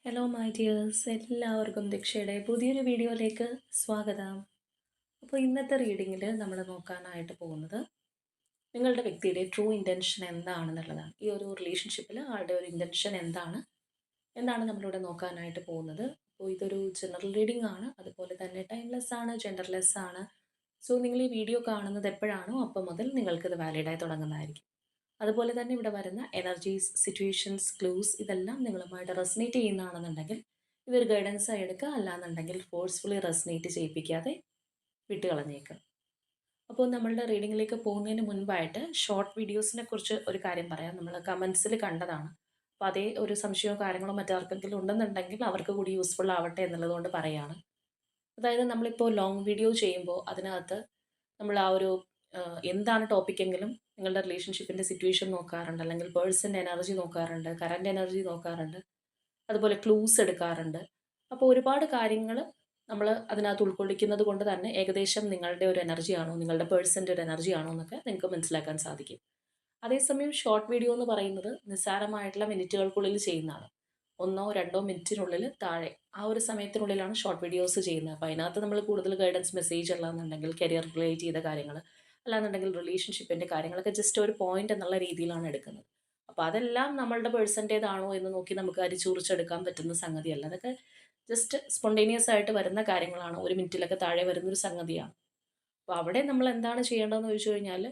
Hello my dears, എല്ലാവർക്കും ദീക്ഷയുടെ പുതിയൊരു വീഡിയോയിലേക്ക് സ്വാഗതം. അപ്പോൾ ഇന്നത്തെ റീഡിങ്ങിൽ നമ്മൾ നോക്കാനായിട്ട് പോകുന്നത് നിങ്ങളുടെ വ്യക്തിയുടെ ട്രൂ ഇൻറ്റൻഷൻ എന്താണെന്നുള്ളതാണ്. ഈ ഒരു റിലേഷൻഷിപ്പിൽ ആളുടെ ഒരു ഇൻറ്റൻഷൻ എന്താണ് നമ്മളിവിടെ നോക്കാനായിട്ട് പോകുന്നത്. അപ്പോൾ ഇതൊരു ജനറൽ റീഡിംഗ് ആണ്, അതുപോലെ തന്നെ ടൈംലെസ് ആണ്, ജെൻഡർലെസ് ആണ്. സോ നിങ്ങൾ ഈ വീഡിയോ കാണുന്നത് എപ്പോഴാണോ അപ്പം മുതൽ നിങ്ങൾക്കിത് വാലിഡായി തുടങ്ങുന്നതായിരിക്കും. അതുപോലെ തന്നെ ഇവിടെ വരുന്ന എനർജീസ്, സിറ്റുവേഷൻസ്, ക്ലൂസ് ഇതെല്ലാം നിങ്ങളുമായിട്ട് റെസനേറ്റ് ചെയ്യുന്നതാണെന്നുണ്ടെങ്കിൽ ഇതൊരു ഗൈഡൻസ് ആയി എടുക്കുക, അല്ലാന്നുണ്ടെങ്കിൽ ഫോഴ്സ്ഫുള്ളി റെസനേറ്റ് ചെയ്യിപ്പിക്കാതെ വിട്ടുകളഞ്ഞേക്കുക. അപ്പോൾ നമ്മളുടെ റീഡിങ്ങിലേക്ക് പോകുന്നതിന് മുൻപായിട്ട് ഷോർട്ട് വീഡിയോസിനെ കുറിച്ച് ഒരു കാര്യം പറയാം. നമ്മൾ കമൻസിൽ കണ്ടതാണ്. അപ്പോൾ അതേ ഒരു സംശയമോ കാര്യങ്ങളോ മറ്റാർക്കെങ്കിലും ഉണ്ടെന്നുണ്ടെങ്കിൽ അവർക്ക് കൂടി യൂസ്ഫുൾ ആവട്ടെ എന്നുള്ളതുകൊണ്ട് പറയുകയാണ്. അതായത് നമ്മളിപ്പോൾ ലോങ് വീഡിയോ ചെയ്യുമ്പോൾ അതിനകത്ത് നമ്മൾ ആ ഒരു എന്താണ് ടോപ്പിക്കെങ്കിലും നിങ്ങളുടെ റിലേഷൻഷിപ്പിൻ്റെ സിറ്റുവേഷൻ നോക്കാറുണ്ട്, അല്ലെങ്കിൽ പേഴ്സൻ്റെ എനർജി നോക്കാറുണ്ട്, കറണ്ട് എനർജി നോക്കാറുണ്ട്, അതുപോലെ ക്ലൂസ് എടുക്കാറുണ്ട്. അപ്പോൾ ഒരുപാട് കാര്യങ്ങൾ നമ്മൾ അതിനകത്ത് ഉൾക്കൊള്ളിക്കുന്നത് കൊണ്ട് തന്നെ ഏകദേശം നിങ്ങളുടെ ഒരു എനർജി ആണോ, നിങ്ങളുടെ പേഴ്സൻ്റെ ഒരു എനർജി ആണോ എന്നൊക്കെ നിങ്ങൾക്ക് മനസ്സിലാക്കാൻ സാധിക്കും. അതേസമയം ഷോർട്ട് വീഡിയോ എന്ന് പറയുന്നത് നിസ്സാരമായിട്ടുള്ള മിനിറ്റുകൾക്കുള്ളിൽ ചെയ്യുന്നതാണ്. 1-2 മിനിറ്റിനുള്ളിൽ താഴെ ആ ഒരു സമയത്തിനുള്ളിലാണ് ഷോർട്ട് വീഡിയോസ് ചെയ്യുന്നത്. അപ്പോൾ അതിനകത്ത് നമ്മൾ കൂടുതൽ ഗൈഡൻസ് മെസ്സേജ് ഉള്ളതെന്നുണ്ടെങ്കിൽ കരിയർ റിലേറ്റ് ചെയ്ത കാര്യങ്ങൾ, അല്ലാന്നുണ്ടെങ്കിൽ റിലേഷൻഷിപ്പിൻ്റെ കാര്യങ്ങളൊക്കെ ജസ്റ്റ് ഒരു പോയിന്റ് എന്നുള്ള രീതിയിലാണ് എടുക്കുന്നത്. അപ്പോൾ അതെല്ലാം നമ്മളുടെ പേഴ്സൻ്റേതാണോ എന്ന് നോക്കി നമുക്ക് അരിച്ചുറിച്ചെടുക്കാൻ പറ്റുന്ന സംഗതിയല്ല. അതൊക്കെ ജസ്റ്റ് സ്പോണ്ടേനിയസ് ആയിട്ട് വരുന്ന കാര്യങ്ങളാണ്, 1 മിനിറ്റിലൊക്കെ താഴെ വരുന്നൊരു സംഗതിയാണ്. അപ്പോൾ അവിടെ നമ്മൾ എന്താണ് ചെയ്യേണ്ടതെന്ന് ചോദിച്ചു കഴിഞ്ഞാൽ,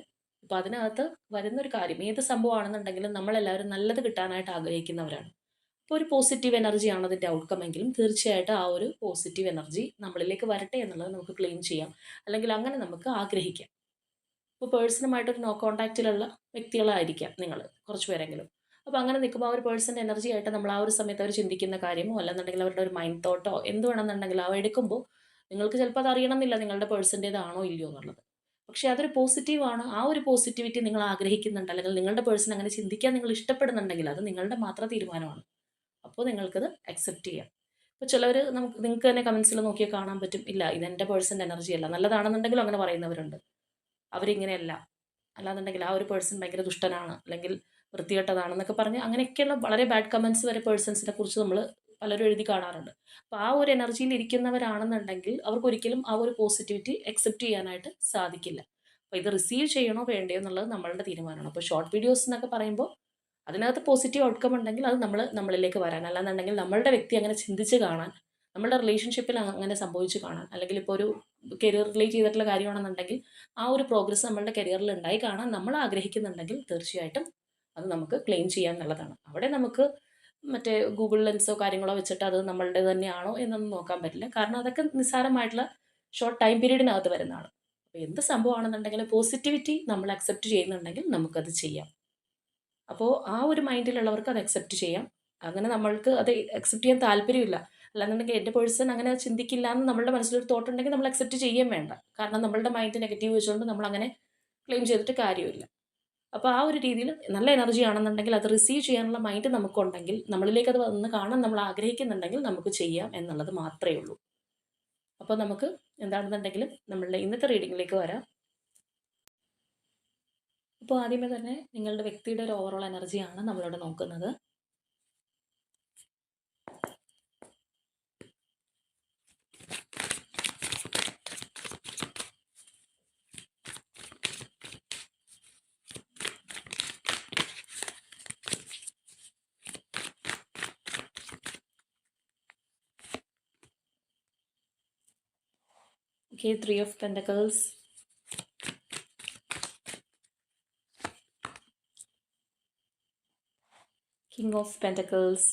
ഇപ്പോൾ അതിനകത്ത് വരുന്നൊരു കാര്യം ഏത് സംഭവമാണെന്നുണ്ടെങ്കിലും നമ്മളെല്ലാവരും നല്ലത് കിട്ടാനായിട്ട് ആഗ്രഹിക്കുന്നവരാണ്. ഇപ്പോൾ ഒരു പോസിറ്റീവ് എനർജിയാണ് അതിൻ്റെ ഔട്ട്കം എങ്കിലും തീർച്ചയായിട്ടും ആ ഒരു പോസിറ്റീവ് എനർജി നമ്മളിലേക്ക് വരട്ടെ എന്നുള്ളത് നമുക്ക് ക്ലെയിം ചെയ്യാം, അല്ലെങ്കിൽ അങ്ങനെ നമുക്ക് ആഗ്രഹിക്കാം. ഇപ്പോൾ പേഴ്സണുമായിട്ടൊരു നോ കോൺടാക്റ്റിലുള്ള വ്യക്തികളായിരിക്കാം നിങ്ങൾ കുറച്ച് പേരെങ്കിലും. അപ്പോൾ അങ്ങനെ നിൽക്കുമ്പോൾ ആ ഒരു പേഴ്സൻ്റെ എനർജി ആയിട്ട് നമ്മൾ ആ ഒരു സമയത്ത് അവർ ചിന്തിക്കുന്ന കാര്യമോ അല്ലെന്നുണ്ടെങ്കിൽ അവരുടെ ഒരു മൈൻഡ് തോട്ടോ എന്ത് വേണമെന്നുണ്ടെങ്കിൽ അവ എടുക്കുമ്പോൾ നിങ്ങൾക്ക് ചിലപ്പോൾ അത് അറിയണമെന്നില്ല നിങ്ങളുടെ പേഴ്സൻ്റേതാണോ ഇല്ലയോ എന്നുള്ളത്. പക്ഷേ അതൊരു പോസിറ്റീവാണ്. ആ ഒരു പോസിറ്റിവിറ്റി നിങ്ങൾ ആഗ്രഹിക്കുന്നുണ്ട്, അല്ലെങ്കിൽ നിങ്ങളുടെ പേഴ്സൺ അങ്ങനെ ചിന്തിക്കാൻ നിങ്ങൾ ഇഷ്ടപ്പെടുന്നുണ്ടെങ്കിൽ അത് നിങ്ങളുടെ മാത്രം തീരുമാനമാണ്. അപ്പോൾ നിങ്ങൾക്കത് അക്സെപ്റ്റ് ചെയ്യാം. ഇപ്പോൾ ചിലർ നിങ്ങൾക്ക് തന്നെ കമൻസിൽ നോക്കിയാൽ കാണാൻ പറ്റും, ഇല്ല ഇതെൻ്റെ പേഴ്സൻ്റെ എനർജി അല്ല, നല്ലതാണെന്നുണ്ടെങ്കിലും അങ്ങനെ പറയുന്നവരുണ്ട്. അവരിങ്ങനെയല്ല, അല്ലാന്നുണ്ടെങ്കിൽ ആ ഒരു പേഴ്സൺ ഭയങ്കര ദുഷ്ടനാണ്, അല്ലെങ്കിൽ വൃത്തികെട്ടതാണെന്നൊക്കെ പറഞ്ഞ് അങ്ങനെയൊക്കെയുള്ള വളരെ ബാഡ് കമൻസ് വരെ പേഴ്സൺസിനെ കുറിച്ച് നമ്മൾ പലരും എഴുതി കാണാറുണ്ട്. അപ്പോൾ ആ ഒരു എനർജിയിൽ ഇരിക്കുന്നവരാണെന്നുണ്ടെങ്കിൽ അവർക്കൊരിക്കലും ആ ഒരു പോസിറ്റിവിറ്റി അക്സെപ്റ്റ് ചെയ്യാനായിട്ട് സാധിക്കില്ല. അപ്പോൾ ഇത് റിസീവ് ചെയ്യണോ വേണ്ടയോ എന്നുള്ളത് നമ്മളുടെ തീരുമാനമാണ്. അപ്പോൾ ഷോർട്ട് വീഡിയോസ് എന്നൊക്കെ പറയുമ്പോൾ അതിനകത്ത് പോസിറ്റീവ് ഔട്ട്കം ഉണ്ടെങ്കിൽ അത് നമ്മളിലേക്ക് വരാൻ, അല്ലാന്നുണ്ടെങ്കിൽ നമ്മളുടെ വ്യക്തി അങ്ങനെ ചിന്തിച്ച് കാണാൻ, നമ്മളുടെ റിലേഷൻഷിപ്പിൽ അങ്ങനെ സംഭവിച്ച് കാണാൻ, അല്ലെങ്കിൽ ഇപ്പോൾ ഒരു കരിയർ റിലേറ്റ് ചെയ്തിട്ടുള്ള കാര്യമാണെന്നുണ്ടെങ്കിൽ ആ ഒരു പ്രോഗ്രസ് നമ്മളുടെ കരിയറിൽ ഉണ്ടായി കാണാൻ നമ്മൾ ആഗ്രഹിക്കുന്നുണ്ടെങ്കിൽ തീർച്ചയായിട്ടും അത് നമുക്ക് ക്ലെയിം ചെയ്യാൻ എന്നുള്ളതാണ്. അവിടെ നമുക്ക് മറ്റേ ഗൂഗിൾ ലെൻസോ കാര്യങ്ങളോ വെച്ചിട്ട് അത് നമ്മളുടെ തന്നെയാണോ എന്നൊന്നും നോക്കാൻ പറ്റില്ല. കാരണം അതൊക്കെ നിസ്സാരമായിട്ടുള്ള ഷോർട്ട് ടൈം പീരീഡിനകത്ത് വരുന്നതാണ്. അപ്പോൾ എന്ത് സംഭവമാണെന്നുണ്ടെങ്കിലും പോസിറ്റിവിറ്റി നമ്മൾ അക്സെപ്റ്റ് ചെയ്യുന്നുണ്ടെങ്കിൽ നമുക്കത് ചെയ്യാം. അപ്പോൾ ആ ഒരു മൈൻഡിലുള്ളവർക്ക് അത് അക്സെപ്റ്റ് ചെയ്യാം. അങ്ങനെ നമ്മൾക്ക് അത് അക്സെപ്റ്റ് ചെയ്യാൻ താല്പര്യമില്ല, അല്ലാന്നുണ്ടെങ്കിൽ എൻ്റെ പേഴ്സൺ അങ്ങനെ ചിന്തിക്കില്ല എന്ന് നമ്മളുടെ മനസ്സിലൊരു തോട്ട് ഉണ്ടെങ്കിൽ നമ്മൾ അക്സെപ്റ്റ് ചെയ്യുകയും വേണ്ട. കാരണം നമ്മളുടെ മൈൻഡ് നെഗറ്റീവ് വെച്ചുകൊണ്ട് നമ്മൾ അങ്ങനെ ക്ലെയിം ചെയ്തിട്ട് കാര്യമില്ല. അപ്പോൾ ആ ഒരു രീതിയിൽ നല്ല എനർജി ആണെന്നുണ്ടെങ്കിൽ അത് റിസീവ് ചെയ്യാനുള്ള മൈൻഡ് നമുക്കുണ്ടെങ്കിൽ, നമ്മളിലേക്ക് അത് വന്ന് കാണാൻ നമ്മൾ ആഗ്രഹിക്കുന്നുണ്ടെങ്കിൽ നമുക്ക് ചെയ്യാം എന്നുള്ളത് മാത്രമേ ഉള്ളൂ. അപ്പോൾ നമുക്ക് എന്താണെന്നുണ്ടെങ്കിലും നമ്മളുടെ ഇന്നത്തെ റീഡിങ്ങിലേക്ക് വരാം. അപ്പോൾ ആദ്യമേ തന്നെ നിങ്ങളുടെ വ്യക്തിയുടെ ഒരു ഓവറോൾ എനർജിയാണ് നമ്മളിവിടെ നോക്കുന്നത്. Okay, 3 of Pentacles, King of Pentacles,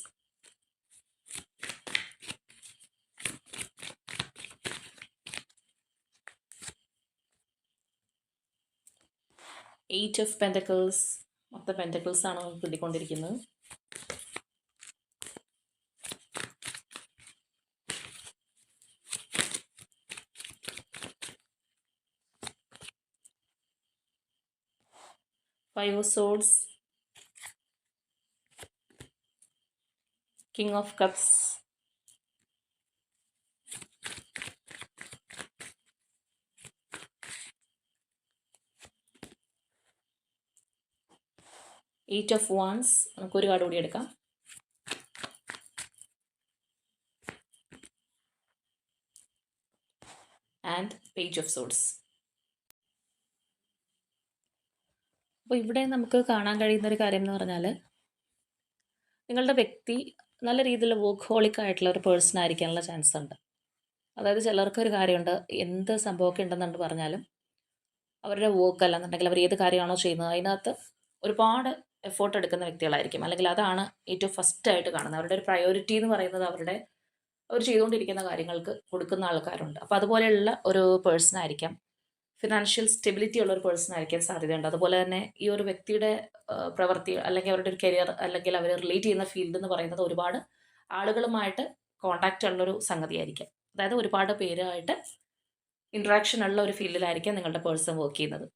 Eight of Pentacles. മൊത്തം പെൻറ്റക്കിൾസ് ആണ് കിട്ടിക്കൊണ്ടിരിക്കുന്നത്. Five of Swords, King of Cups, Eight of Wands. നമുക്കൊരു കാർഡ് കൂടി എടുക്കാം. And page of swords. അപ്പോൾ ഇവിടെ നമുക്ക് കാണാൻ കഴിയുന്ന ഒരു കാര്യം എന്ന് പറഞ്ഞാൽ, നിങ്ങളുടെ വ്യക്തി നല്ല രീതിയിൽ വർക്ക് ഹോളിക് ആയിട്ടുള്ള ഒരു പേഴ്സൺ ആയിരിക്കാനുള്ള ചാൻസ് ഉണ്ട്. അതായത് ചിലർക്കൊരു കാര്യമുണ്ട്, എന്ത് സംഭവമൊക്കെ ഉണ്ടെന്നുണ്ട് പറഞ്ഞാലും അവരുടെ വർക്ക് അല്ലെന്നുണ്ടെങ്കിൽ അവർ ഏത് കാര്യമാണോ ചെയ്യുന്നത് അതിനകത്ത് ഒരുപാട് എഫേർട്ട് എടുക്കുന്ന വ്യക്തികളായിരിക്കും. അല്ലെങ്കിൽ അതാണ് ഏറ്റവും ഫസ്റ്റായിട്ട് കാണുന്നത്. അവരുടെ ഒരു പ്രയോറിറ്റി എന്ന് പറയുന്നത് അവർ ചെയ്തുകൊണ്ടിരിക്കുന്ന കാര്യങ്ങൾക്ക് കൊടുക്കുന്ന ആൾക്കാരുണ്ട്. അപ്പോൾ അതുപോലെയുള്ള ഒരു പേഴ്സൺ ആയിരിക്കാം. ഫിനാൻഷ്യൽ സ്റ്റെബിലിറ്റി ഉള്ള ഒരു പേഴ്സൺ ആയിരിക്കാൻ സാധ്യതയുണ്ട്. അതുപോലെ തന്നെ ഈ ഒരു വ്യക്തിയുടെ പ്രവൃത്തി അല്ലെങ്കിൽ അവരുടെ ഒരു കരിയർ അല്ലെങ്കിൽ അവർ റിലേറ്റ് ചെയ്യുന്ന ഫീൽഡ് എന്ന് പറയുന്നത് ഒരുപാട് ആളുകളുമായിട്ട് കോൺടാക്റ്റ് ഉള്ളൊരു സംഗതിയായിരിക്കാം. അതായത് ഒരുപാട് പേരുമായിട്ട് ഇൻട്രാക്ഷൻ ഉള്ള ഒരു ഫീൽഡിലായിരിക്കാം നിങ്ങളുടെ പേഴ്സൺ വർക്ക് ചെയ്യുന്നത്.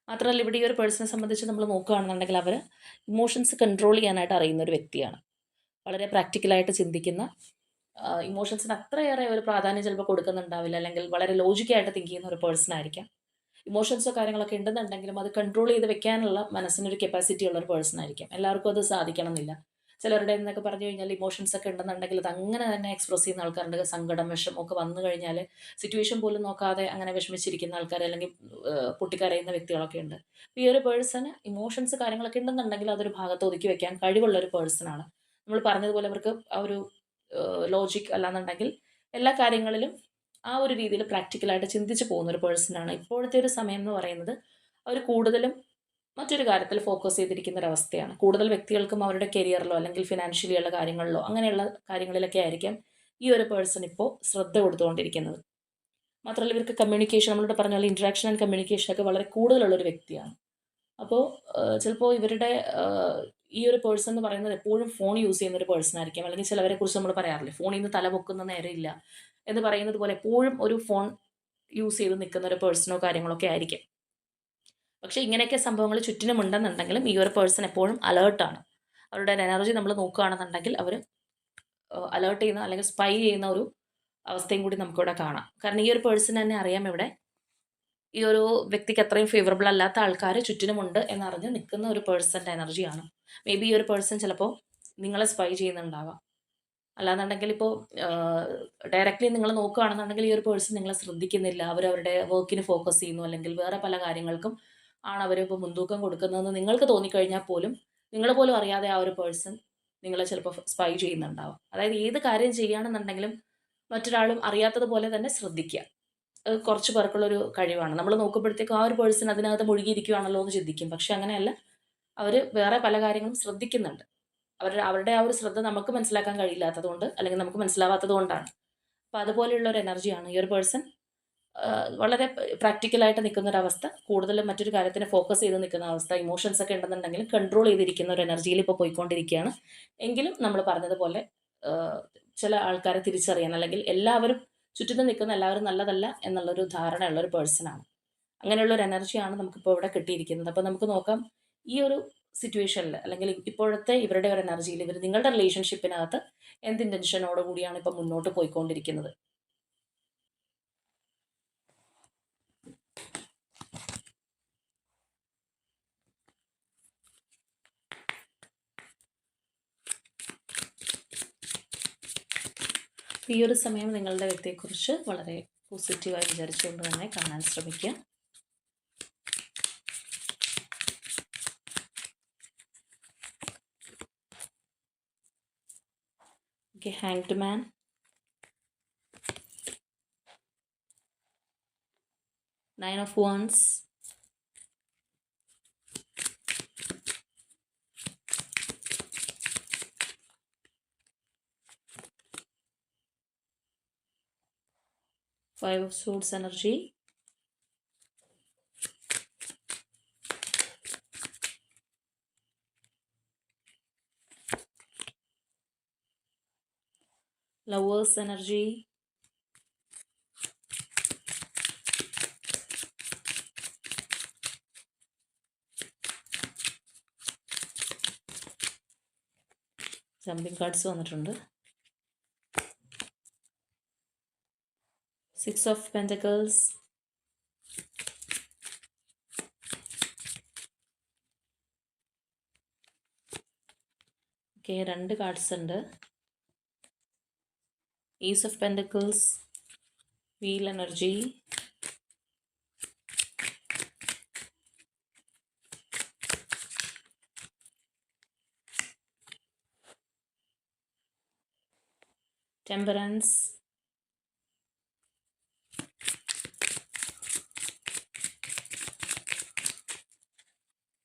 മാത്രമല്ല ഇവിടെ ഈ ഒരു പേഴ്സണെ സംബന്ധിച്ച് നമ്മൾ നോക്കുകയാണെന്നുണ്ടെങ്കിൽ അവർ ഇമോഷൻസ് കൺട്രോൾ ചെയ്യാനായിട്ട് അറിയുന്ന ഒരു വ്യക്തിയാണ്. വളരെ പ്രാക്ടിക്കലായിട്ട് ചിന്തിക്കുന്ന, ഇമോഷൻസിന് അത്രയേറെ ഒരു പ്രാധാന്യം ചിലപ്പോൾ കൊടുക്കുന്നുണ്ടാവില്ല, അല്ലെങ്കിൽ വളരെ ലോജിക്കായിട്ട് തിങ്ക് ചെയ്യുന്ന ഒരു പേഴ്സൺ ആയിരിക്കാം. ഇമോഷൻസോ കാര്യങ്ങളൊക്കെ ഉണ്ടെന്നുണ്ടെങ്കിലും അത് കൺട്രോൾ ചെയ്ത് വെക്കാനുള്ള മനസ്സിനൊരു കപ്പാസിറ്റി ഉള്ള ഒരു പേഴ്സൺ ആയിരിക്കാം. എല്ലാവർക്കും അത് സാധിക്കണം എന്നില്ല. ചിലരുടെ എന്നൊക്കെ പറഞ്ഞു കഴിഞ്ഞാൽ ഇമോഷൻസ് ഒക്കെ ഉണ്ടെന്നുണ്ടെങ്കിൽ അത് അങ്ങനെ തന്നെ എക്സ്പ്രസ് ചെയ്യുന്ന ആൾക്കാരുണ്ട്. സങ്കടം, വിഷമം ഒക്കെ വന്നു കഴിഞ്ഞാൽ സിറ്റുവേഷൻ പോലും നോക്കാതെ അങ്ങനെ വിഷമിച്ചിരിക്കുന്ന ആൾക്കാർ, അല്ലെങ്കിൽ പൊട്ടിക്കരയുന്ന വ്യക്തികളൊക്കെ ഉണ്ട്. ഈ ഒരു പേഴ്സണ് ഇമോഷൻസ് കാര്യങ്ങളൊക്കെ ഉണ്ടെന്നുണ്ടെങ്കിൽ അതൊരു ഭാഗത്ത് ഒതുക്കി വെക്കാൻ കഴിവുള്ള ഒരു പേഴ്സണാണ്. നമ്മൾ പറഞ്ഞതുപോലെ അവർക്ക് ആ ഒരു ലോജിക് അല്ലാന്നുണ്ടെങ്കിൽ എല്ലാ കാര്യങ്ങളിലും ആ ഒരു രീതിയിൽ പ്രാക്ടിക്കലായിട്ട് ചിന്തിച്ച് പോകുന്ന ഒരു പേഴ്സണാണ്. ഇപ്പോഴത്തെ ഒരു സമയം എന്ന് പറയുന്നത് അവർ കൂടുതലും മറ്റൊരു കാര്യത്തിൽ ഫോക്കസ് ചെയ്തിരിക്കുന്ന ഒരവസ്ഥയാണ്. കൂടുതൽ വ്യക്തികൾക്കും അവരുടെ കരിയറിലോ അല്ലെങ്കിൽ ഫിനാൻഷ്യലി ഉള്ള കാര്യങ്ങളിലോ അങ്ങനെയുള്ള കാര്യങ്ങളിലൊക്കെ ആയിരിക്കാം ഈ ഒരു പേഴ്സൺ ഇപ്പോൾ ശ്രദ്ധ കൊടുത്തുകൊണ്ടിരിക്കുന്നത്. മാത്രമല്ല ഇവർക്ക് കമ്മ്യൂണിക്കേഷൻ, നമ്മളിവിടെ പറഞ്ഞ പോലെ ഇൻട്രാക്ഷൻ ആൻഡ് കമ്മ്യൂണിക്കേഷൻ ഒക്കെ വളരെ കൂടുതലുള്ളൊരു വ്യക്തിയാണ്. അപ്പോൾ ചിലപ്പോൾ ഇവരുടെ ഈ ഒരു പേഴ്സൺ എന്ന് പറയുന്നത് എപ്പോഴും ഫോൺ യൂസ് ചെയ്യുന്ന ഒരു പേഴ്സൺ ആയിരിക്കും. അല്ലെങ്കിൽ ചിലവരെ കുറിച്ച് നമ്മൾ പറയാറില്ലേ, ഫോണിൽ നിന്ന് തല പൊക്കുന്ന നേരമില്ല എന്ന് പറയുന്നത് പോലെ എപ്പോഴും ഒരു ഫോൺ യൂസ് ചെയ്ത് നിൽക്കുന്ന ഒരു പേഴ്സണോ കാര്യങ്ങളോ ഒക്കെ ആയിരിക്കും. പക്ഷേ ഇങ്ങനെയൊക്കെ സംഭവങ്ങൾ ചുറ്റിനും ഉണ്ടെന്നുണ്ടെങ്കിലും ഈ ഒരു പേഴ്സൺ എപ്പോഴും അലേർട്ടാണ്. അവരുടെ എനർജി നമ്മൾ നോക്കുകയാണെന്നുണ്ടെങ്കിൽ അവർ അലേർട്ട് ചെയ്യുന്ന അല്ലെങ്കിൽ സ്പൈ ചെയ്യുന്ന ഒരു അവസ്ഥയും കൂടി നമുക്കിവിടെ കാണാം. കാരണം ഈ ഒരു പേഴ്സൺ തന്നെ അറിയാം ഇവിടെ ഈ ഒരു വ്യക്തിക്ക് അത്രയും ഫേവറബിൾ അല്ലാത്ത ആൾക്കാർ ചുറ്റിനുമുണ്ട് എന്നറിഞ്ഞ് നിൽക്കുന്ന ഒരു പേഴ്സൻ്റെ എനർജിയാണ്. മേ ബി ഈ ഒരു പേഴ്സൺ ചിലപ്പോൾ നിങ്ങളെ സ്പൈ ചെയ്യുന്നുണ്ടാവാം. അല്ലാന്നുണ്ടെങ്കിൽ ഇപ്പോൾ ഡയറക്റ്റ്ലി നിങ്ങൾ നോക്കുകയാണെന്നുണ്ടെങ്കിൽ ഈ ഒരു പേഴ്സൺ നിങ്ങളെ ശ്രദ്ധിക്കുന്നില്ല, അവരവരുടെ വർക്കിന് ഫോക്കസ് ചെയ്യുന്നു, അല്ലെങ്കിൽ വേറെ പല കാര്യങ്ങൾക്കും ആണ് അവരിപ്പോൾ മുൻതൂക്കം കൊടുക്കുന്നതെന്ന് നിങ്ങൾക്ക് തോന്നിക്കഴിഞ്ഞാൽ പോലും നിങ്ങൾ പോലും അറിയാതെ ആ ഒരു പേഴ്സൺ നിങ്ങളെ ചിലപ്പോൾ സ്പൈ ചെയ്യുന്നുണ്ടാവാം. അതായത് ഏത് കാര്യം ചെയ്യുകയാണെന്നുണ്ടെങ്കിലും മറ്റൊരാളും അറിയാത്തതുപോലെ തന്നെ ശ്രദ്ധിക്കുക. അത് കുറച്ച് പേർക്കുള്ളൊരു കഴിവാണ്. നമ്മൾ നോക്കുമ്പോഴത്തേക്കും ആ ഒരു പേഴ്സൺ അതിനകത്ത് മുഴുകിയിരിക്കുകയാണല്ലോ എന്ന് ചിന്തിക്കും. പക്ഷെ അങ്ങനെയല്ല, അവർ വേറെ പല കാര്യങ്ങളും ശ്രദ്ധിക്കുന്നുണ്ട്. അവരുടെ ആ ഒരു ശ്രദ്ധ നമുക്ക് മനസ്സിലാക്കാൻ കഴിയില്ലാത്തത് കൊണ്ട്, അല്ലെങ്കിൽ നമുക്ക് മനസ്സിലാവാത്തത് കൊണ്ടാണ്. അപ്പോൾ അതുപോലെയുള്ള ഒരു എനർജിയാണ് ഈ ഒരു പേഴ്സൺ. വളരെ പ്രാക്ടിക്കലായിട്ട് നിൽക്കുന്ന ഒരവസ്ഥ, കൂടുതലും മറ്റൊരു കാര്യത്തിന് ഫോക്കസ് ചെയ്ത് നിൽക്കുന്ന അവസ്ഥ, ഇമോഷൻസ് ഒക്കെ ഉണ്ടെന്നുണ്ടെങ്കിലും കൺട്രോൾ ചെയ്തിരിക്കുന്ന ഒരു എനർജിയിൽ ഇപ്പോൾ പോയിക്കൊണ്ടിരിക്കുകയാണ്. എങ്കിലും നമ്മൾ പറഞ്ഞതുപോലെ ചില ആൾക്കാരെ തിരിച്ചറിയാൻ, അല്ലെങ്കിൽ എല്ലാവരും ചുറ്റിനും നിൽക്കുന്ന എല്ലാവരും നല്ലതല്ല എന്നുള്ളൊരു ധാരണയുള്ള ഒരു പേഴ്സണാണ്. അങ്ങനെയുള്ള ഒരു എനർജിയാണ് നമുക്കിപ്പോൾ ഇവിടെ കിട്ടിയിരിക്കുന്നത്. അപ്പോൾ നമുക്ക് നോക്കാം ഈ ഒരു സിറ്റുവേഷനിൽ, അല്ലെങ്കിൽ ഇപ്പോഴത്തെ ഇവരുടെ ഒരു എനർജിയിൽ ഇവർ നിങ്ങളുടെ റിലേഷൻഷിപ്പിനകത്ത് എന്ത് ഇൻറ്റൻഷനോട് കൂടിയാണ് ഇപ്പം മുന്നോട്ട് പോയിക്കൊണ്ടിരിക്കുന്നത്. ഈ ഒരു സമയം നിങ്ങളുടെ വ്യക്തിയെക്കുറിച്ച് വളരെ പോസിറ്റീവായി വിചാരിച്ചുകൊണ്ട് തന്നെ കാണാൻ ശ്രമിക്കുക. Okay, hanged man, 9 of Wands, Five of Swords energy, Lovers energy, jumping cards വന്നിട്ടുണ്ട്. 6 of Pentacles, ഓക്കെ, 2 കാർഡ്സ് ഉണ്ട്. Ace of Pentacles, wheel energy, temperance,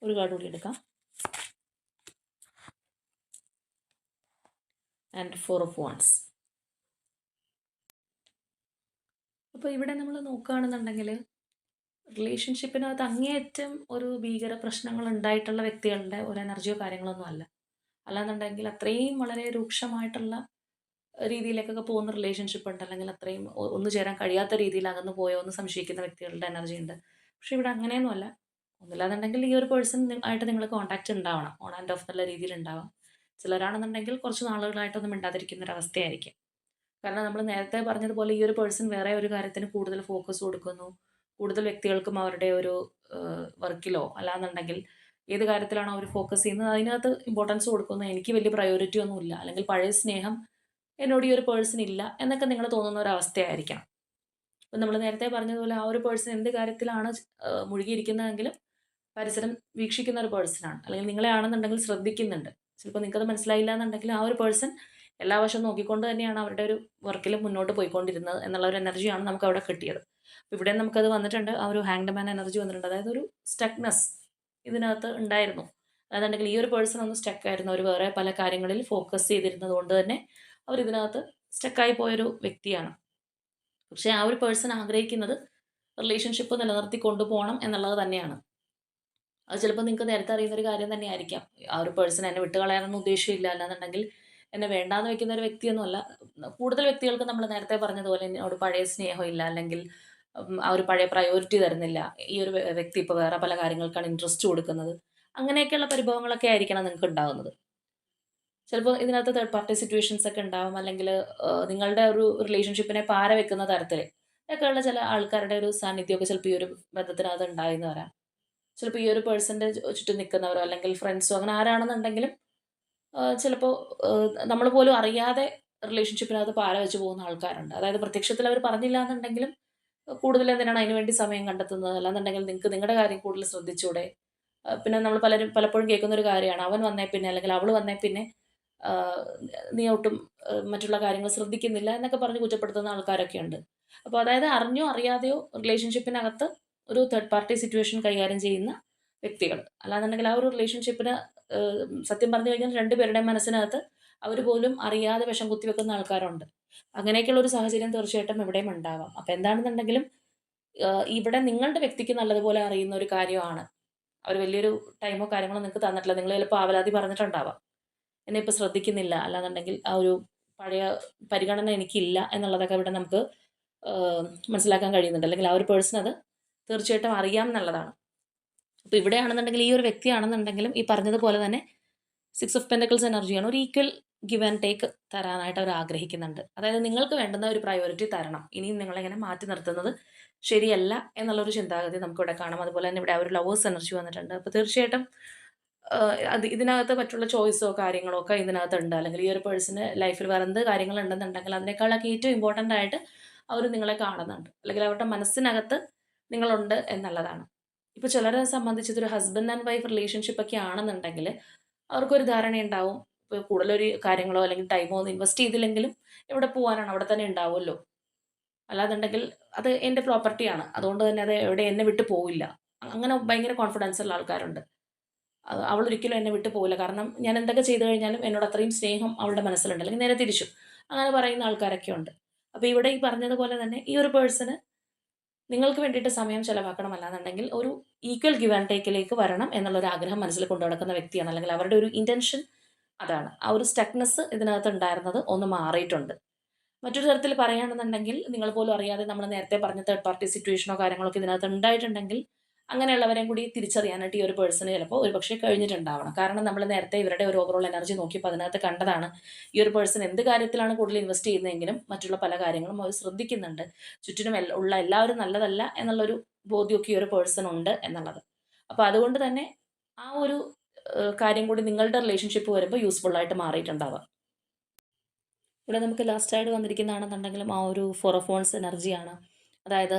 ഒരു കാർഡ് കൂടി എടുക്കാം, ആൻഡ് 4 ഓഫ് വാണ്ട്സ്. അപ്പോൾ ഇവിടെ നമ്മൾ നോക്കുകയാണെന്നുണ്ടെങ്കിൽ റിലേഷൻഷിപ്പിനകത്ത് അങ്ങേയറ്റം ഒരു ഭീകര പ്രശ്നങ്ങൾ ഉണ്ടായിട്ടുള്ള വ്യക്തികളുടെ ഒരു എനർജിയോ കാര്യങ്ങളൊന്നും അല്ല. അല്ലാന്നുണ്ടെങ്കിൽ അത്രയും വളരെ രൂക്ഷമായിട്ടുള്ള രീതിയിലേക്കൊക്കെ പോകുന്ന റിലേഷൻഷിപ്പ് ഉണ്ട്, അല്ലെങ്കിൽ അത്രയും ഒന്നു ചേരാൻ കഴിയാത്ത രീതിയിൽ അകന്നു പോയോ എന്ന് സംശയിക്കുന്ന വ്യക്തികളുടെ എനർജി ഉണ്ട്. പക്ഷേ ഇവിടെ അങ്ങനെയൊന്നുമല്ല. ഒന്നുമില്ലാന്നുണ്ടെങ്കിൽ ഈ ഒരു പേഴ്സൺ ആയിട്ട് നിങ്ങൾ കോൺടാക്റ്റ് ഉണ്ടാവണം, ഓൺ ആൻഡ് ഓഫ് എന്നുള്ള രീതിയിൽ ഉണ്ടാവാം. ചിലരാണെന്നുണ്ടെങ്കിൽ കുറച്ച് നാളുകളായിട്ടൊന്നും മിണ്ടാതിരിക്കുന്ന ഒരു അവസ്ഥയായിരിക്കും. കാരണം നമ്മൾ നേരത്തെ പറഞ്ഞതുപോലെ ഈ ഒരു പേഴ്സൺ വേറെ ഒരു കാര്യത്തിന് കൂടുതൽ ഫോക്കസ് കൊടുക്കുന്നു, കൂടുതൽ വ്യക്തികൾക്കും അവരുടെ ഒരു വർക്കിലോ അല്ലാന്നുണ്ടെങ്കിൽ ഏത് കാര്യത്തിലാണോ അവർ ഫോക്കസ് ചെയ്യുന്നത് അതിനകത്ത് ഇമ്പോർട്ടൻസ് കൊടുക്കുന്നു. എനിക്ക് വലിയ പ്രയോറിറ്റി ഒന്നുമില്ല, അല്ലെങ്കിൽ പഴയ സ്നേഹം എന്നോട് ഈ ഒരു പേഴ്സൺ ഇല്ല എന്നൊക്കെ നിങ്ങൾ തോന്നുന്ന ഒരു അവസ്ഥയായിരിക്കണം. ഇപ്പം നമ്മൾ നേരത്തെ പറഞ്ഞതുപോലെ ആ ഒരു പേഴ്സൺ എന്ത് കാര്യത്തിലാണ് മുഴുകിയിരിക്കുന്നതെങ്കിലും പരിസരം വീക്ഷിക്കുന്ന ഒരു പേഴ്സണാണ്, അല്ലെങ്കിൽ നിങ്ങളെ ആണെന്നുണ്ടെങ്കിൽ ശ്രദ്ധിക്കുന്നുണ്ട്. ചിലപ്പോൾ നിങ്ങൾക്കത് മനസ്സിലായില്ല എന്നുണ്ടെങ്കിൽ ആ ഒരു പേഴ്സൺ എല്ലാ വശവും നോക്കിക്കൊണ്ട് തന്നെയാണ് അവരുടെ ഒരു വർക്കിൽ മുന്നോട്ട് പോയിക്കൊണ്ടിരുന്നത് എന്നുള്ള ഒരു എനർജിയാണ് നമുക്ക് അവിടെ കിട്ടിയത്. അപ്പോൾ ഇവിടെ നമുക്കത് വന്നിട്ടുണ്ട്, ആ ഒരു ഹാങ്ഡ് മാൻ എനർജി വന്നിട്ടുണ്ട്. അതായത് ഒരു സ്റ്റക്നെസ് ഇതിനകത്ത് ഉണ്ടായിരുന്നു. അതാണെന്നുണ്ടെങ്കിൽ ഈ ഒരു പേഴ്സൺ ഒന്ന് സ്റ്റക്കായിരുന്നു, അവർ വേറെ പല കാര്യങ്ങളിൽ ഫോക്കസ് ചെയ്തിരുന്നത് കൊണ്ട് തന്നെ അവർ ഇതിനകത്ത് സ്റ്റക്കായി പോയൊരു വ്യക്തിയാണ്. പക്ഷേ ആ ഒരു പേഴ്സൺ ആഗ്രഹിക്കുന്നത് റിലേഷൻഷിപ്പ് നിലനിർത്തി കൊണ്ടുപോകണം എന്നുള്ളത് തന്നെയാണ്. അത് ചിലപ്പോൾ നിങ്ങൾക്ക് നേരത്തെ അറിയുന്നൊരു കാര്യം തന്നെയായിരിക്കാം. ആ ഒരു പേഴ്സൺ എന്നെ വിട്ട് കളയാനൊന്നും ഉദ്ദേശമില്ല, അല്ലാന്നുണ്ടെങ്കിൽ എന്നെ വേണ്ടാന്ന് വെക്കുന്ന ഒരു വ്യക്തിയൊന്നുമല്ല. കൂടുതൽ വ്യക്തികൾക്ക് നമ്മൾ നേരത്തെ പറഞ്ഞതുപോലെ എന്നോട് പഴയ സ്നേഹമില്ല, അല്ലെങ്കിൽ ആ ഒരു പഴയ പ്രയോറിറ്റി തരുന്നില്ല, ഈ ഒരു വ്യക്തി ഇപ്പോൾ വേറെ പല കാര്യങ്ങൾക്കാണ് ഇൻട്രസ്റ്റ് കൊടുക്കുന്നത്, അങ്ങനെയൊക്കെയുള്ള പരിഭവങ്ങളൊക്കെ ആയിരിക്കണം നിങ്ങൾക്ക് ഉണ്ടാകുന്നത്. ചിലപ്പോൾ ഇതിനകത്ത് തേർഡ് പാർട്ടി സിറ്റുവേഷൻസ് ഒക്കെ ഉണ്ടാവും, അല്ലെങ്കിൽ നിങ്ങളുടെ ഒരു റിലേഷൻഷിപ്പിനെ പാര വെക്കുന്ന തരത്തിൽ ഒക്കെയുള്ള ചില ആൾക്കാരുടെ ഒരു സാന്നിധ്യമൊക്കെ ചിലപ്പോൾ ഈ ഒരു ബന്ധത്തിനകത്ത് ഉണ്ടായെന്ന് വരാം. ചിലപ്പോൾ ഈ ഒരു പേഴ്സൻ്റെ ചുറ്റും നിൽക്കുന്നവരോ അല്ലെങ്കിൽ ഫ്രണ്ട്സോ അങ്ങനെ ആരാണെന്നുണ്ടെങ്കിലും ചിലപ്പോൾ നമ്മൾ പോലും അറിയാതെ റിലേഷൻഷിപ്പിനകത്ത് പാര വെച്ച് പോകുന്ന ആൾക്കാരുണ്ട്. അതായത് പ്രത്യക്ഷത്തിൽ അവർ പറഞ്ഞില്ല എന്നുണ്ടെങ്കിലും കൂടുതൽ എന്തിനാണ് അതിന് വേണ്ടി സമയം കണ്ടെത്തുന്നത്, അല്ലാന്നുണ്ടെങ്കിൽ നിങ്ങൾക്ക് നിങ്ങളുടെ കാര്യം കൂടുതൽ ശ്രദ്ധിച്ചൂടെ. പിന്നെ നമ്മൾ പലപ്പോഴും കേൾക്കുന്ന ഒരു കാര്യമാണ്, അവൻ വന്നേ പിന്നെ അല്ലെങ്കിൽ അവൾ വന്നേ പിന്നെ നീ ഒട്ടും മറ്റുള്ള കാര്യങ്ങൾ ശ്രദ്ധിക്കുന്നില്ല എന്നൊക്കെ പറഞ്ഞ് കുറ്റപ്പെടുത്തുന്ന ആൾക്കാരൊക്കെ ഉണ്ട്. അപ്പോൾ അതായത് അറിഞ്ഞോ അറിയാതെയോ റിലേഷൻഷിപ്പിനകത്ത് ഒരു തേർഡ് പാർട്ടി സിറ്റുവേഷൻ കൈകാര്യം ചെയ്യുന്ന വ്യക്തികൾ. അല്ലാന്നുണ്ടെങ്കിൽ ആ ഒരു റിലേഷൻഷിപ്പിന് സത്യം പറഞ്ഞു കഴിഞ്ഞാൽ രണ്ടുപേരുടെയും മനസ്സിനകത്ത് അവർ പോലും അറിയാതെ വിഷം കുത്തിവെക്കുന്ന ആൾക്കാരുണ്ട്. അങ്ങനെയൊക്കെയുള്ള ഒരു സാഹചര്യം തീർച്ചയായിട്ടും ഇവിടെയും ഉണ്ടാവാം. അപ്പോൾ എന്താണെന്നുണ്ടെങ്കിലും ഇവിടെ നിങ്ങളുടെ വ്യക്തിക്ക് നല്ലതുപോലെ അറിയുന്ന ഒരു കാര്യമാണ്. അവർ വലിയൊരു ടൈമോ കാര്യങ്ങളോ നിങ്ങൾക്ക് തന്നിട്ടില്ല. നിങ്ങൾ ചിലപ്പോൾ ആവലാതി പറഞ്ഞിട്ടുണ്ടാവാം, എന്നെ ഇപ്പോൾ ശ്രദ്ധിക്കുന്നില്ല, അല്ലാന്നുണ്ടെങ്കിൽ ആ ഒരു പഴയ പരിഗണന എനിക്കില്ല എന്നുള്ളതൊക്കെ ഇവിടെ നമുക്ക് മനസ്സിലാക്കാൻ കഴിയുന്നുണ്ട്. അല്ലെങ്കിൽ ആ ഒരു പേഴ്സൺ അത് തീർച്ചയായിട്ടും അറിയാം എന്നുള്ളതാണ്. അപ്പോൾ ഇവിടെയാണെന്നുണ്ടെങ്കിൽ ഈ ഒരു വ്യക്തിയാണെന്നുണ്ടെങ്കിലും ഈ പറഞ്ഞതുപോലെ തന്നെ 6 ഓഫ് പെൻറ്റക്കിൾസ് എനർജിയാണ്. ഒരു ഈക്വൽ ഗിവ് ആൻഡ് ടേക്ക് തരാനായിട്ട് അവർ ആഗ്രഹിക്കുന്നുണ്ട്. അതായത് നിങ്ങൾക്ക് വേണ്ടുന്ന ഒരു പ്രയോറിറ്റി തരണം, ഇനിയും നിങ്ങളിങ്ങനെ മാറ്റി നിർത്തുന്നത് ശരിയല്ല എന്നുള്ളൊരു ചിന്താഗതി നമുക്കിവിടെ കാണാം. അതുപോലെ തന്നെ ഇവിടെ ഒരു ലവേഴ്സ് എനർജി വന്നിട്ടുണ്ട്. അപ്പോൾ തീർച്ചയായിട്ടും അത് ഇതിനകത്ത് മറ്റുള്ള ചോയ്സോ കാര്യങ്ങളോ ഒക്കെ ഇതിനകത്തുണ്ട്, അല്ലെങ്കിൽ ഈ ഒരു പേഴ്സണ് ലൈഫിൽ വേറെ എന്ത് കാര്യങ്ങളുണ്ടെന്നുണ്ടെങ്കിൽ അതിനേക്കാളൊക്കെ ഏറ്റവും ഇമ്പോർട്ടൻ്റ് ആയിട്ട് അവർ നിങ്ങളെ കാണുന്നുണ്ട്, അല്ലെങ്കിൽ അവരുടെ മനസ്സിനകത്ത് നിങ്ങളുണ്ട് എന്നുള്ളതാണ്. ഇപ്പോൾ ചിലരെ സംബന്ധിച്ച് ഇതൊരു ഹസ്ബൻഡ് ആൻഡ് വൈഫ് റിലേഷൻഷിപ്പ് ഒക്കെ ആണെന്നുണ്ടെങ്കിൽ അവർക്കൊരു ധാരണയുണ്ടാവും, ഇപ്പോൾ കൂടുതലൊരു കാര്യങ്ങളോ അല്ലെങ്കിൽ ടൈമോ ഒന്നും ഇൻവെസ്റ്റ് ചെയ്തില്ലെങ്കിലും എവിടെ പോകാനാണ്, അവിടെ തന്നെ ഉണ്ടാവുമല്ലോ, അല്ലാന്നുണ്ടെങ്കിൽ അത് എൻ്റെ പ്രോപ്പർട്ടിയാണ്, അതുകൊണ്ട് തന്നെ അത് എവിടെ എന്നെ വിട്ട് പോവില്ല, അങ്ങനെ ഭയങ്കര കോൺഫിഡൻസ് ഉള്ള ആൾക്കാരുണ്ട്. അവളൊരിക്കലും എന്നെ വിട്ട് പോവില്ല, കാരണം ഞാൻ എന്തൊക്കെ ചെയ്തു കഴിഞ്ഞാലും എന്നോട് അത്രയും സ്നേഹം അവളുടെ മനസ്സിലുണ്ട്, അല്ലെങ്കിൽ നേരെ തിരിച്ചു അങ്ങനെ പറയുന്ന ആൾക്കാരൊക്കെ ഉണ്ട്. അപ്പോൾ ഇവിടെ ഈ പറഞ്ഞതുപോലെ തന്നെ ഈ ഒരു പേഴ്സണ് നിങ്ങൾക്ക് വേണ്ടിയിട്ട് സമയം ചിലവാക്കണം, അല്ലാന്നുണ്ടെങ്കിൽ ഒരു ഈക്വൽ ഗിവ് ആൻഡ് ടേക്കിലേക്ക് വരണം എന്നുള്ളൊരു ആഗ്രഹം മനസ്സിൽ കൊണ്ടു നടക്കുന്ന വ്യക്തിയാണ്, അല്ലെങ്കിൽ അവരുടെ ഒരു ഇൻറ്റൻഷൻ അതാണ്. ആ ഒരു സ്റ്റക്നെസ് ഇതിനകത്ത് ഉണ്ടായിരുന്നത് ഒന്ന് മാറിയിട്ടുണ്ട്. മറ്റൊരു തരത്തിൽ പറയുകയാണെന്നുണ്ടെങ്കിൽ നിങ്ങൾ പോലും അറിയാതെ നമ്മൾ നേരത്തെ പറഞ്ഞ തേർഡ് പാർട്ടി സിറ്റുവേഷനോ കാര്യങ്ങളൊക്കെ ഇതിനകത്ത് ഉണ്ടായിട്ടുണ്ടെങ്കിൽ അങ്ങനെയുള്ളവരെയും കൂടി തിരിച്ചറിയാനായിട്ട് ഈ ഒരു പേഴ്സണ് ചിലപ്പോൾ ഒരുപക്ഷെ കഴിഞ്ഞിട്ടുണ്ടാവണം. കാരണം നമ്മൾ നേരത്തെ ഇവരുടെ ഒരു ഓവറോൾ എനർജി നോക്കിയപ്പോൾ അതിനകത്ത് കണ്ടതാണ്, ഈ ഒരു പേഴ്സൺ എന്ത് കാര്യത്തിലാണ് കൂടുതൽ ഇൻവെസ്റ്റ് ചെയ്യുന്നതെങ്കിലും മറ്റുള്ള പല കാര്യങ്ങളും അവർ ശ്രദ്ധിക്കുന്നുണ്ട്, ചുറ്റിനും ഉള്ള എല്ലാവരും നല്ലതല്ല എന്നുള്ളൊരു ബോധ്യമൊക്കെ ഈ ഒരു പേഴ്സൺ ഉണ്ട് എന്നുള്ളത്. അപ്പോൾ അതുകൊണ്ട് തന്നെ ആ ഒരു കാര്യം കൂടി നിങ്ങളുടെ റിലേഷൻഷിപ്പ് വരുമ്പോൾ യൂസ്ഫുൾ ആയിട്ട് മാറിയിട്ടുണ്ടാവാം. ഇവിടെ നമുക്ക് ലാസ്റ്റായിട്ട് വന്നിരിക്കുന്നതാണെന്നുണ്ടെങ്കിലും ആ ഒരു ഫോർ ഓഫ് വൺസ് എനർജിയാണ്. അതായത്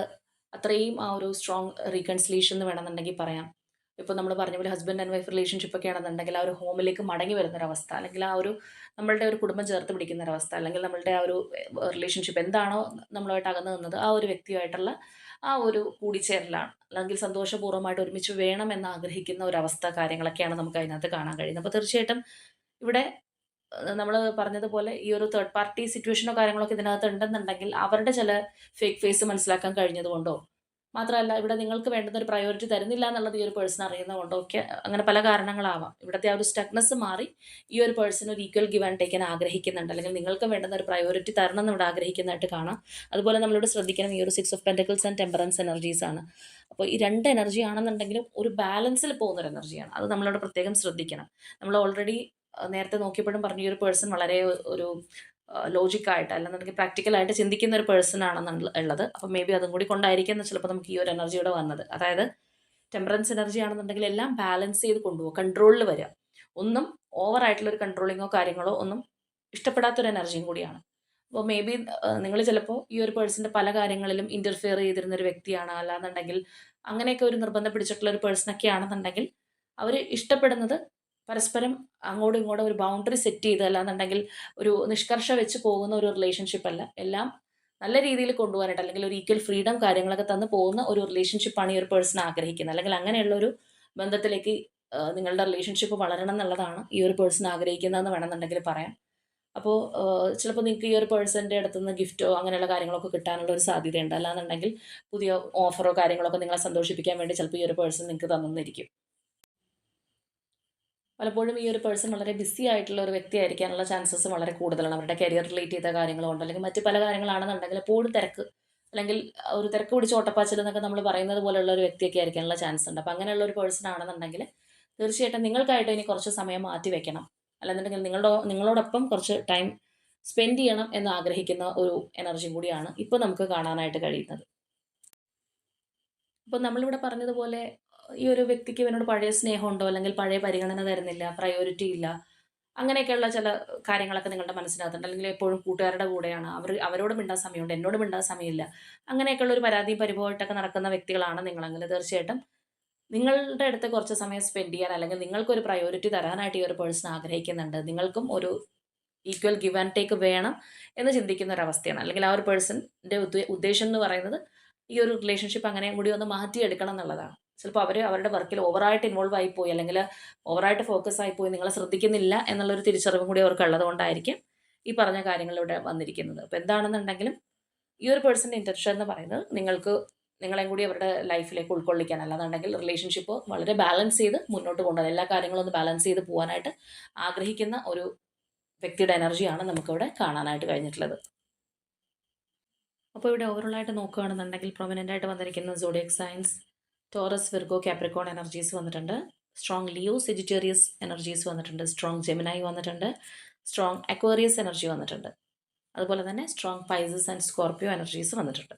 അത്രയും ആ ഒരു സ്ട്രോങ് റീകൺസിലിയേഷൻ എന്ന് വേണമെന്നുണ്ടെങ്കിൽ പറയാം. ഇപ്പോൾ നമ്മൾ പറഞ്ഞ പോലെ ഹസ്ബൻഡ് ആൻഡ് വൈഫ് റിലേഷൻഷിപ്പ് ഒക്കെ ആണെന്നുണ്ടെങ്കിൽ ആ ഒരു ഹോമിലേക്ക് മടങ്ങി വരുന്നൊരവസ്ഥ, അല്ലെങ്കിൽ ആ ഒരു നമ്മളുടെ ഒരു കുടുംബം ചേർത്ത് പിടിക്കുന്നൊരവസ്ഥ, അല്ലെങ്കിൽ നമ്മളുടെ ആ ഒരു റിലേഷൻഷിപ്പ് എന്താണോ നമ്മളുമായിട്ട് അകന്നു നിന്നത് ആ ഒരു വ്യക്തിയുമായിട്ടുള്ള ആ ഒരു കൂടിച്ചേരലാണ്, അല്ലെങ്കിൽ സന്തോഷപൂർവ്വമായിട്ട് ഒരുമിച്ച് വേണമെന്ന് ആഗ്രഹിക്കുന്ന ഒരവസ്ഥ കാര്യങ്ങളൊക്കെയാണ് നമുക്ക് അതിനകത്ത് കാണാൻ കഴിയുന്നത്. അപ്പോൾ തീർച്ചയായിട്ടും ഇവിടെ നമ്മൾ പറഞ്ഞതുപോലെ ഈ ഒരു തേർഡ് പാർട്ടി സിറ്റുവേഷനോ കാര്യങ്ങളൊക്കെ ഇതിനകത്ത് ഉണ്ടെന്നുണ്ടെങ്കിൽ അവരുടെ ചില ഫേക്ക് ഫേസ് മനസ്സിലാക്കാൻ കഴിഞ്ഞതുകൊണ്ടോ, മാത്രമല്ല ഇവിടെ നിങ്ങൾക്ക് വേണ്ടുന്ന ഒരു പ്രയോറിറ്റി തരുന്നില്ല എന്നുള്ളത് ഈ ഒരു പേഴ്സൺ അറിയുന്നതുകൊണ്ടോ ഒക്കെ അങ്ങനെ പല കാരണങ്ങളാവാം. ഇവിടുത്തെ ആ ഒരു സ്റ്റക്നെസ് മാറി ഈ ഒരു പേഴ്സൺ ഒരു ഈക്വൽ ഗിവ് ആൻഡ് ടേക്കിന് ആഗ്രഹിക്കുന്നുണ്ട്, അല്ലെങ്കിൽ നിങ്ങൾക്ക് വേണ്ടുന്ന ഒരു പ്രയോറിറ്റി തരണം എന്ന് ഇവിടെ ആഗ്രഹിക്കുന്നതായിട്ട് കാണാം. അതുപോലെ നമ്മളിവിടെ ശ്രദ്ധിക്കണം, ഈ ഒരു 6 of pentacles and temperance energies ആണ്. അപ്പോൾ ഈ രണ്ട് എനർജി ആണെന്നുണ്ടെങ്കിലും ഒരു ബാലൻസിൽ പോകുന്ന ഒരു എനർജിയാണ്. അത് നമ്മളിവിടെ പ്രത്യേകം ശ്രദ്ധിക്കണം. നമ്മൾ ഓൾറെഡി നേരത്തെ നോക്കിയപ്പോഴും പറഞ്ഞു, ഈ ഒരു പേഴ്സൺ വളരെ ഒരു ലോജിക്കായിട്ട് അല്ലെന്നുണ്ടെങ്കിൽ പ്രാക്ടിക്കലായിട്ട് ചിന്തിക്കുന്ന ഒരു പേഴ്സൺ ആണെന്നുള്ളത്. അപ്പോൾ മേ ബി അതും കൂടി കൊണ്ടായിരിക്കും ചിലപ്പോൾ നമുക്ക് ഈ ഒരു എനർജി ഇവിടെ വന്നത്. അതായത് ടെമ്പറൻസ് എനർജി ആണെന്നുണ്ടെങ്കിൽ എല്ലാം ബാലൻസ് ചെയ്ത് കൊണ്ടുപോകുക, കൺട്രോളിൽ വരിക. ഒന്നും ഓവർ ആയിട്ടുള്ള ഒരു കൺട്രോളിങ്ങോ കാര്യങ്ങളോ ഒന്നും ഇഷ്ടപ്പെടാത്തൊരു എനർജിയും കൂടിയാണ്. അപ്പോൾ മേ ബി നിങ്ങൾ ചിലപ്പോൾ ഈ ഒരു പേഴ്സൻ്റെ പല കാര്യങ്ങളിലും ഇൻ്റർഫിയർ ചെയ്തിരുന്ന ഒരു വ്യക്തിയാണ്, അല്ലാന്നുണ്ടെങ്കിൽ അങ്ങനെയൊക്കെ ഒരു നിർബന്ധം പിടിച്ചിട്ടുള്ള ഒരു പേഴ്സണൊക്കെ ആണെന്നുണ്ടെങ്കിൽ അവർ ഇഷ്ടപ്പെടുന്നത് പരസ്പരം അങ്ങോട്ടും ഇങ്ങോട്ടും ഒരു ബൗണ്ടറി സെറ്റ് ചെയ്ത്, അല്ലാന്നുണ്ടെങ്കിൽ ഒരു നിഷ്കർഷ വെച്ച് പോകുന്ന ഒരു റിലേഷൻഷിപ്പ് അല്ല. എല്ലാം നല്ല രീതിയിൽ കൊണ്ടുപോകാനായിട്ട്, അല്ലെങ്കിൽ ഒരു ഈക്വൽ ഫ്രീഡം കാര്യങ്ങളൊക്കെ തന്ന് പോകുന്ന ഒരു റിലേഷൻഷിപ്പാണ് ഈ ഒരു പേഴ്സൺ ആഗ്രഹിക്കുന്നത്, അല്ലെങ്കിൽ അങ്ങനെയുള്ള ഒരു ബന്ധത്തിലേക്ക് നിങ്ങളുടെ റിലേഷൻഷിപ്പ് വളരണം എന്നുള്ളതാണ് ഈ ഒരു പേഴ്സൺ ആഗ്രഹിക്കുന്നതെന്ന് വേണമെന്നുണ്ടെങ്കിൽ പറയാം. അപ്പോൾ ചിലപ്പോൾ നിങ്ങൾക്ക് ഈ ഒരു പേഴ്സൻ്റെ അടുത്തുനിന്ന് ഗിഫ്റ്റോ അങ്ങനെയുള്ള കാര്യങ്ങളൊക്കെ കിട്ടാനുള്ള ഒരു സാധ്യതയുണ്ട്. അല്ലാന്നുണ്ടെങ്കിൽ പുതിയ ഓഫറോ കാര്യങ്ങളൊക്കെ നിങ്ങളെ സന്തോഷിപ്പിക്കാൻ വേണ്ടി ചിലപ്പോൾ ഈ ഒരു പേഴ്സൺ നിങ്ങൾക്ക് തന്നിരിക്കും. പലപ്പോഴും ഈ ഒരു പേഴ്സൺ വളരെ ബിസി ആയിട്ടുള്ള ഒരു വ്യക്തി ആയിരിക്കാനുള്ള ചാൻസസ് വളരെ കൂടുതലാണ്. അവരുടെ കരിയർ റിലേറ്റ് ചെയ്ത കാര്യങ്ങളുണ്ട്, അല്ലെങ്കിൽ മറ്റ് പല കാര്യങ്ങളാണെന്നുണ്ടെങ്കിൽ എപ്പോഴും തിരക്ക്, അല്ലെങ്കിൽ ഒരു തിരക്ക് പിടിച്ച ഓട്ടപ്പാച്ചിൽ എന്നൊക്കെ നമ്മൾ പറയുന്നത് പോലെയുള്ള ഒരു വ്യക്തിയൊക്കെ ആയിരിക്കാനുള്ള ചാൻസ് ഉണ്ട്. അപ്പോൾ അങ്ങനെയുള്ള ഒരു പേഴ്സൺ ആണെന്നുണ്ടെങ്കിൽ തീർച്ചയായിട്ടും നിങ്ങൾക്കായിട്ട് ഇനി കുറച്ച് സമയം മാറ്റി വെക്കണം, അല്ലെന്നുണ്ടെങ്കിൽ നിങ്ങളോടൊപ്പം കുറച്ച് ടൈം സ്പെൻഡ് ചെയ്യണം എന്ന് ആഗ്രഹിക്കുന്ന ഒരു എനർജിയും കൂടിയാണ് ഇപ്പോൾ നമുക്ക് കാണാനായിട്ട് കഴിയുന്നത്. അപ്പോൾ നമ്മളിവിടെ പറഞ്ഞതുപോലെ ഈ ഒരു വ്യക്തിക്ക് ഇവനോട് പഴയ സ്നേഹമുണ്ടോ, അല്ലെങ്കിൽ പഴയ പരിഗണന തരുന്നില്ല, പ്രയോറിറ്റി ഇല്ല, അങ്ങനെയൊക്കെയുള്ള ചില കാര്യങ്ങളൊക്കെ നിങ്ങളുടെ മനസ്സിനകത്തുണ്ട്. അല്ലെങ്കിൽ എപ്പോഴും കൂട്ടുകാരുടെ കൂടെയാണ്, അവരോട് മിണ്ടാൻ സമയമുണ്ട്, എന്നോട് മിണ്ടാൻ സമയമില്ല, അങ്ങനെയൊക്കെയുള്ള ഒരു പരാതിയും പരിഭവമായിട്ടൊക്കെ നടക്കുന്ന വ്യക്തികളാണ് നിങ്ങളെങ്കിൽ തീർച്ചയായിട്ടും നിങ്ങളുടെ അടുത്ത് കുറച്ച് സമയം സ്പെൻഡ് ചെയ്യാൻ, അല്ലെങ്കിൽ നിങ്ങൾക്കൊരു പ്രയോറിറ്റി തരാനായിട്ട് ഈ ഒരു പേഴ്സൺ ആഗ്രഹിക്കുന്നുണ്ട്. നിങ്ങൾക്കും ഒരു ഈക്വൽ ഗിവ് ആൻഡ് ടേക്ക് വേണം എന്ന് ചിന്തിക്കുന്ന ഒരവസ്ഥയാണ്. അല്ലെങ്കിൽ ആ ഒരു പേഴ്സൻ്റെ ഉദ്ദേശം എന്ന് പറയുന്നത് ഈ ഒരു റിലേഷൻഷിപ്പ് അങ്ങനെയും കൂടി ഒന്ന് മാറ്റിയെടുക്കണം എന്നുള്ളതാണ്. ചിലപ്പോൾ അവരുടെ വർക്കിൽ ഓവറായിട്ട് ഇൻവോൾവ് ആയിപ്പോയി, അല്ലെങ്കിൽ ഓവറായിട്ട് ഫോക്കസ് ആയിപ്പോയി, നിങ്ങളെ ശ്രദ്ധിക്കുന്നില്ല എന്നുള്ളൊരു തിരിച്ചറിവും കൂടി അവർക്ക് ഉള്ളതുകൊണ്ടായിരിക്കും ഈ പറഞ്ഞ കാര്യങ്ങളിവിടെ വന്നിരിക്കുന്നത്. അപ്പോൾ എന്താണെന്നുണ്ടെങ്കിലും ഈ ഒരു പേഴ്സൻ്റെ ഇൻറ്റൻഷൻ എന്ന് പറയുന്നത് നിങ്ങളെയും കൂടി അവരുടെ ലൈഫിലേക്ക് ഉൾക്കൊള്ളിക്കാൻ, അല്ലാന്നുണ്ടെങ്കിൽ റിലേഷൻഷിപ്പ് വളരെ ബാലൻസ് ചെയ്ത് മുന്നോട്ട് കൊണ്ടുപോകാൻ, എല്ലാ കാര്യങ്ങളും ഒന്ന് ബാലൻസ് ചെയ്ത് പോകാനായിട്ട് ആഗ്രഹിക്കുന്ന ഒരു വ്യക്തിയുടെ എനർജിയാണ് നമുക്കിവിടെ കാണാനായിട്ട് കഴിഞ്ഞിട്ടുള്ളത്. അപ്പോൾ ഇവിടെ ഓവറോളായിട്ട് നോക്കുകയാണെന്നുണ്ടെങ്കിൽ പ്രൊമിനൻ്റ് ആയിട്ട് വന്നിരിക്കുന്ന zodiac signs Taurus, Virgo, Capricorn energies വന്നിട്ടുണ്ട്. സ്ട്രോങ് ലിയോ, സെജിറ്റേറിയസ് എനർജീസ് വന്നിട്ടുണ്ട്. സ്ട്രോങ് ജെമിനായി വന്നിട്ടുണ്ട്. സ്ട്രോങ് അക്വേറിയസ് എനർജി വന്നിട്ടുണ്ട്. അതുപോലെ തന്നെ strong Pisces and Scorpio energies വന്നിട്ടുണ്ട്.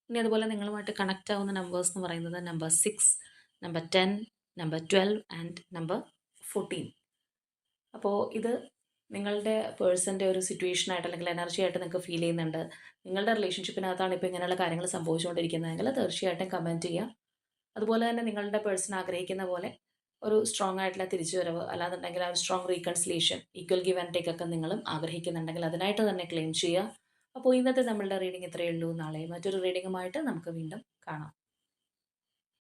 ഇനി അതുപോലെ നിങ്ങളുമായിട്ട് കണക്റ്റ് ആവുന്ന നമ്പേഴ്സ് എന്ന് പറയുന്നത് number 6, number 10, number 12 and number 14. അപ്പോൾ ഇത് നിങ്ങളുടെ പേഴ്സൻ്റെ ഒരു സിറ്റുവേഷനായിട്ട്, അല്ലെങ്കിൽ എനർജി ആയിട്ട് നിങ്ങൾക്ക് ഫീൽ ചെയ്യുന്നുണ്ട്, നിങ്ങളുടെ റിലേഷൻഷിപ്പിനകത്താണ് ഇപ്പോൾ ഇങ്ങനെയുള്ള കാര്യങ്ങൾ സംഭവിച്ചുകൊണ്ടിരിക്കുന്നതെങ്കിൽ തീർച്ചയായിട്ടും കമൻറ്റ് ചെയ്യുക. അതുപോലെ തന്നെ നിങ്ങളുടെ പേഴ്സൺ ആഗ്രഹിക്കുന്ന പോലെ ഒരു സ്ട്രോങ് ആയിട്ടുള്ള തിരിച്ചുവരവ്, അല്ലാന്നുണ്ടെങ്കിൽ ആ ഒരു strong reconciliation, equal give and take ഒക്കെ നിങ്ങളും ആഗ്രഹിക്കുന്നുണ്ടെങ്കിൽ അതിനായിട്ട് തന്നെ ക്ലെയിം ചെയ്യുക. അപ്പോൾ ഇന്നത്തെ നമ്മളുടെ റീഡിംഗ് ഇത്രയേ ഉള്ളൂ. നാളെ മറ്റൊരു റീഡിങ്ങുമായിട്ട് നമുക്ക് വീണ്ടും കാണാം.